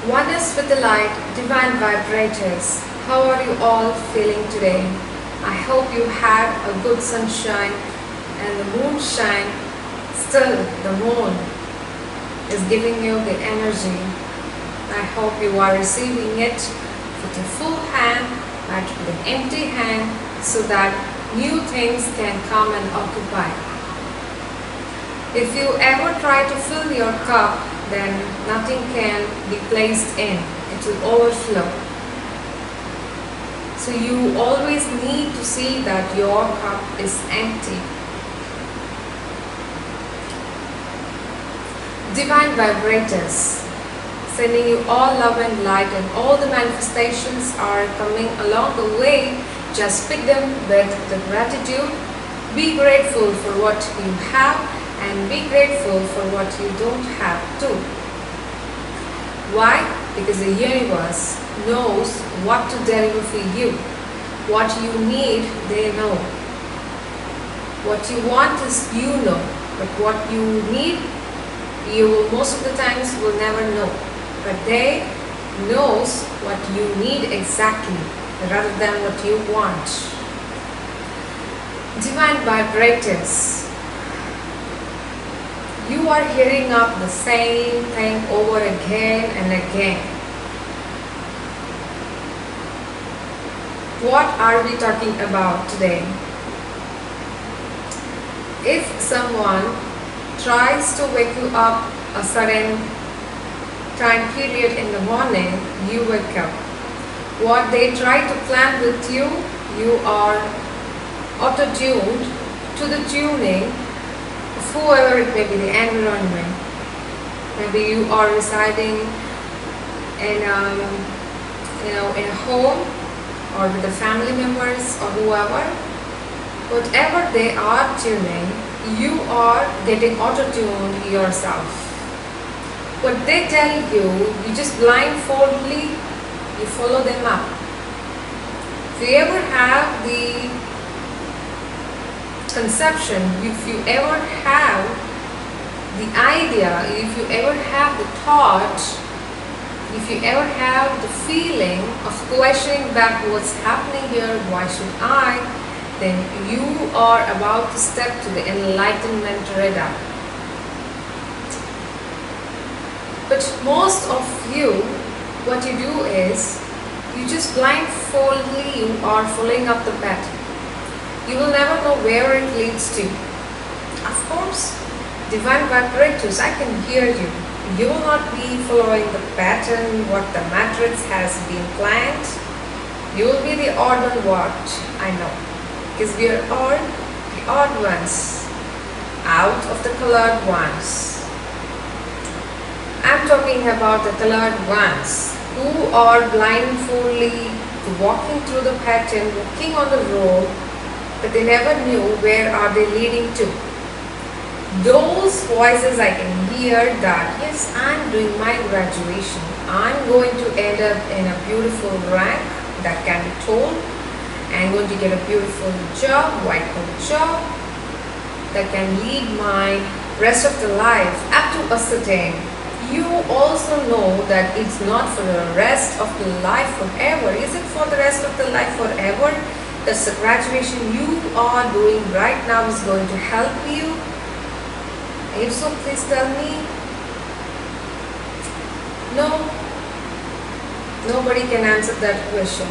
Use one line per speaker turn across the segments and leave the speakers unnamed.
Oneness with the light, divine vibrators. How are you all feeling today? I hope you had a good sunshine and the moonshine. Still, the moon is giving you the energy. I hope you are receiving it with a full hand, not with an empty hand, so that new things can come and occupy. If you ever try to fill your cup, then nothing can be placed in. It will overflow. So you always need to see that your cup is empty. Divine vibrators, sending you all love and light, and all the manifestations are coming along the way. Just pick them with the gratitude. Be grateful for what you have and be grateful for what you don't have too. Why? Because the universe knows what to deliver for you. What you need, they know. What you want is you know, but what you need, you will most of the times will never know. But they knows what you need exactly rather than what you want. Divine vibrators. You are hearing up the same thing over again and again. What are we talking about today? If someone tries to wake you up a certain time period in the morning, you wake up. What they try to plan with you, you are auto-tuned to the tuning of whoever it may be, the environment. Maybe you are residing in in a home or with the family members or whoever. Whatever they are tuning, you are getting auto-tuned yourself. What they tell you, you just blindfoldly, you follow them up. If you ever have the conception, if you ever have the idea, if you ever have the thought, if you ever have the feeling of questioning back what's happening here, why should I, then you are about to step to the enlightenment radar. But most of you, what you do is, you just blindfoldly, you are following up the pattern. You will never know where it leads to. Of course, divine vibrators, I can hear you. You will not be following the pattern, what the matrix has been planned. You will be the odd one watch, I know. Because we are all the odd ones, out of the colored ones. I'm talking about the colored ones who are blindfoldly walking through the pattern, walking on the road, but they never knew where are they leading to. Those voices I can hear that, yes, I'm doing my graduation. I'm going to end up in a beautiful rank that can be told. I'm going to get a beautiful job, white collar job that can lead my rest of the life up to a certain. You also know that it's not for the rest of the life forever. Is it for the rest of the life forever? That's the graduation you are doing right now is going to help you. If so, please tell me. No. Nobody can answer that question.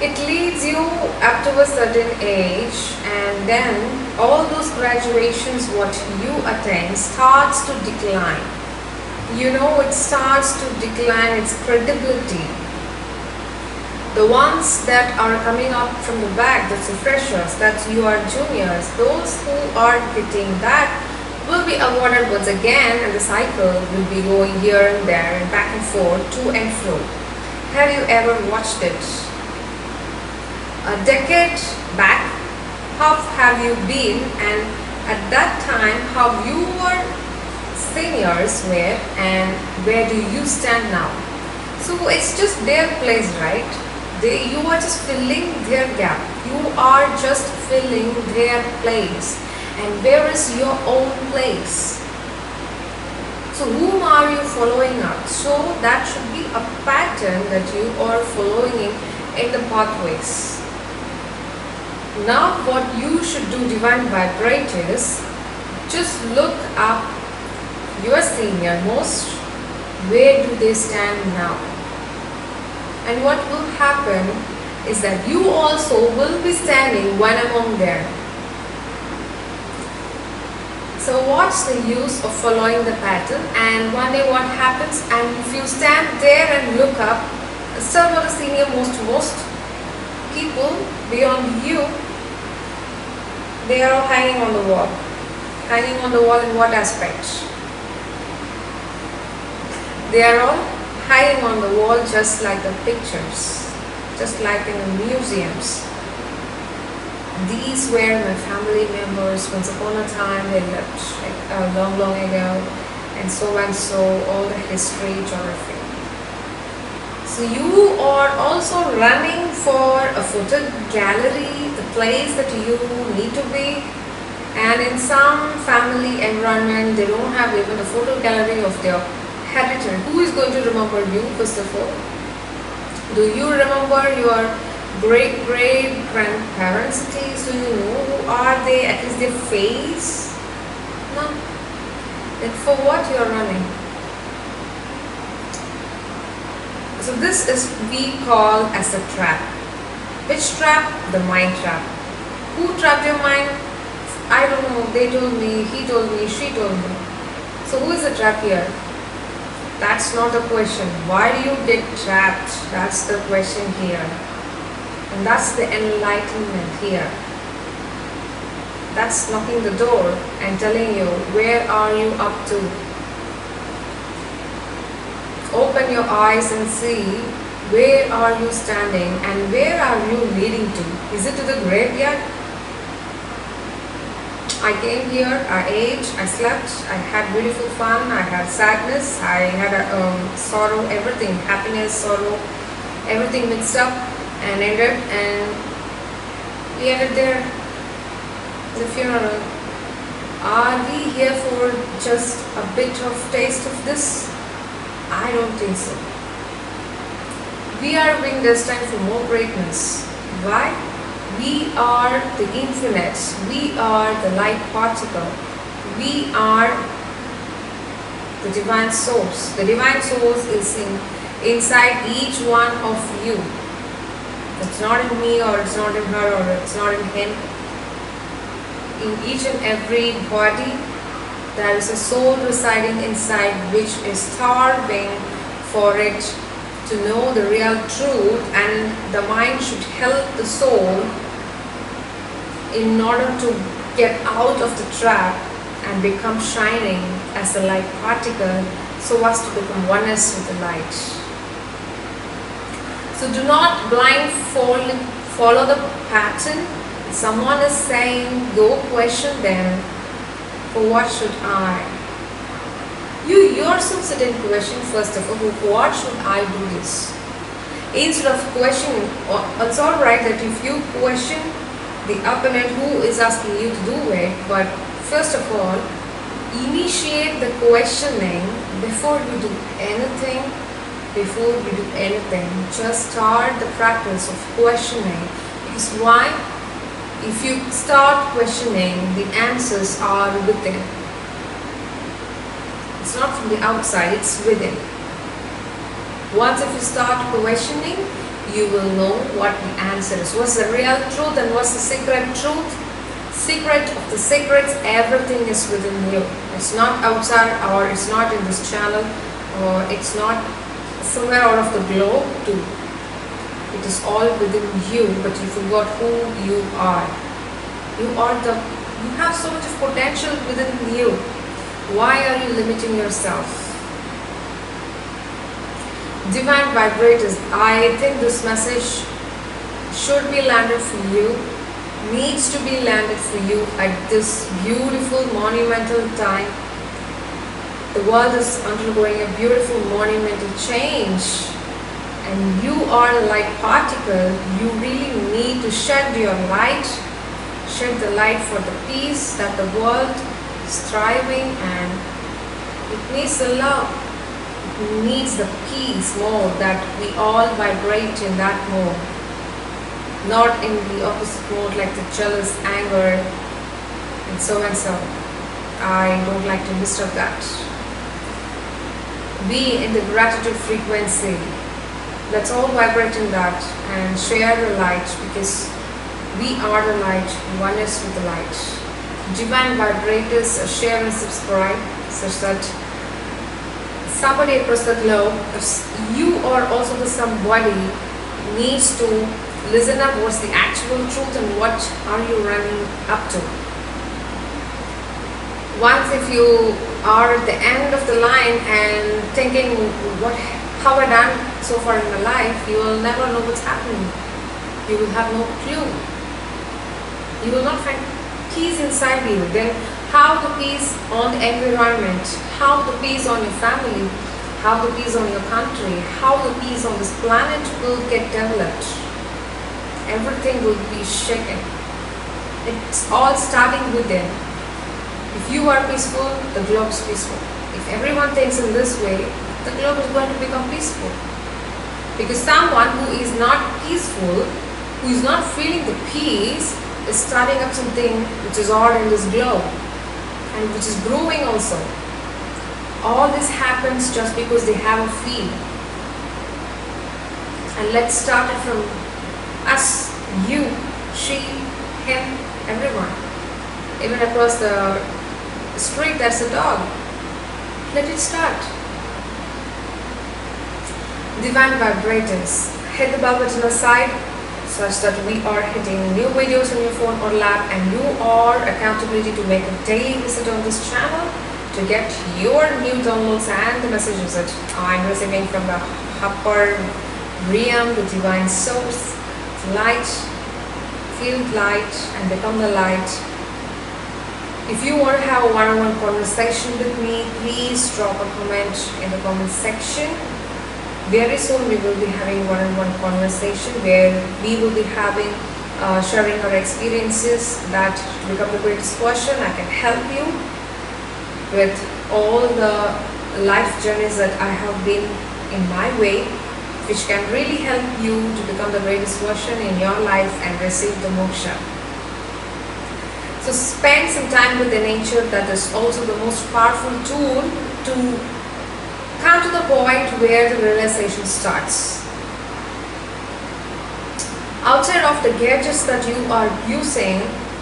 It leads you up to a certain age, and then all those graduations what you attend starts to decline. You know, it starts to decline its credibility. The ones that are coming up from the back, that's the freshers, that's you are juniors, those who are getting that will be awarded once again, and the cycle will be going here and there and back and forth, to and fro. Have you ever watched it? A decade back, how have you been, and at that time how you were seniors were, and where do you stand now? So it's just their place, right? You are just filling their gap. You are just filling their place. And where is your own place? So whom are you following up? So that should be a pattern that you are following in the pathways. Now what you should do, Divine Vibrate, is just look up your senior most. Where do they stand now? And what will happen is that you also will be standing one among them. So what's the use of following the pattern? And one day what happens, and if you stand there and look up, still what is senior most people beyond you, they are all hanging on the wall. Hanging on the wall in what aspect? They are all hanging on the wall just like the pictures, just like in the museums. These were my family members. Once upon a time they lived long ago, and so, all the history, geography. So you are also running for a photo gallery, the place that you need to be. And in some family environment, they don't have even a photo gallery of their heritage. Who is going to remember you, first of all? Do you remember your great-great-grandparents at least? Do you know who are they? At least their face? No. Then for what you are running? So this is we call as a trap. Which trap? The mind trap. Who trapped your mind? I don't know. They told me, he told me, she told me. So who is the trap here? That's not the question. Why do you get trapped? That's the question here. And that's the enlightenment here. That's knocking the door and telling you, where are you up to? Open your eyes and see, where are you standing and where are you leading to? Is it to the graveyard? I came here, I ate, I slept, I had beautiful fun, I had sadness, I had sorrow, everything, happiness, sorrow, everything mixed up and ended, and we ended there, the funeral. Are we here for just a bit of taste of this? I don't think so. We are being destined for more greatness. Why? We are the infinite. We are the light particle. We are the divine source. The divine source is inside each one of you. It's not in me, or it's not in her, or it's not in him. In each and every body, there is a soul residing inside, which is starving for it to know the real truth, and the mind should help the soul in order to get out of the trap and become shining as a light particle, so as to become oneness with the light. So do not blindfold follow the pattern. If someone is saying, go question them. For what should I? You yourself sit and question first of all, what should I do this? Instead of questioning, it's alright that if you question the opponent who is asking you to do it, but first of all, initiate the questioning before you do anything. Before you do anything, just start the practice of questioning. Because why? If you start questioning, the answers are within. It's not from the outside, it's within. Once if you start questioning, you will know what the answer is. What's the real truth and what's the secret truth? Secret of the secrets, everything is within you. It's not outside, or it's not in this channel, or it's not somewhere out of the globe too. It is all within you, but you forgot who you are. You have so much of potential within you. Why are you limiting yourself? Divine Vibrators, I think this message should be landed for you, needs to be landed for you at this beautiful monumental time. The world is undergoing a beautiful monumental change, and you are a light particle. You really need to shed your light, shed the light for the peace that the world is thriving, and It needs the love. It needs the peace more, that we all vibrate in that mode. Not in the opposite mode like the jealous, anger, and so and so. I don't like to disturb that. Be in the gratitude frequency. Let's all vibrate in that and share the light, because we are the light, oneness with the light. Divine vibrators, share and subscribe such that somebody across the globe, you or also the somebody, needs to listen up what's the actual truth and what are you running up to. Once if you are at the end of the line and thinking how I done so far in my life, you will never know what's happening. You will have no clue. You will not find peace inside you. Then how the peace on the environment, how the peace on your family, how the peace on your country, how the peace on this planet will get developed. Everything will be shaken. It's all starting within. If you are peaceful, the globe is peaceful. If everyone thinks in this way, the globe is going to become peaceful. Because someone who is not peaceful, who is not feeling the peace, is starting up something which is odd in this globe and which is growing also. All this happens just because they have a feel. And let's start it from us, you, she, him, everyone. Even across the street there's a dog. Let it start. Divine vibrators, hit the bell button aside such that we are hitting new videos on your phone or lap, and you are accountability to make a daily visit on this channel to get your new downloads and the messages that I'm receiving from the upper realm, the divine source, light, feel light and become the light. If you want to have a one-on-one conversation with me, please drop a comment in the comment section. Very soon we will be having one-on-one conversation where we will be having sharing our experiences that become the greatest version. I can help you with all the life journeys that I have been in my way, which can really help you to become the greatest version in your life and receive the moksha. So spend some time with the nature. That is also the most powerful tool to come to the point where the realization starts. Outside of the gadgets that you are using,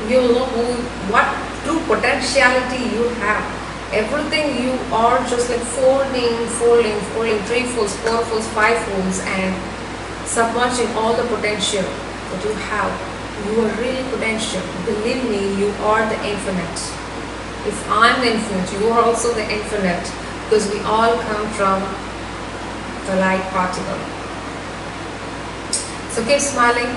you will know what true potentiality you have. Everything you are just like folding 3 folds, 4 folds, 5 folds, and submerging all the potential that you have. You are really potential. Believe me, you are the infinite. If I'm the infinite, you are also the infinite, because we all come from the light particle. So keep smiling,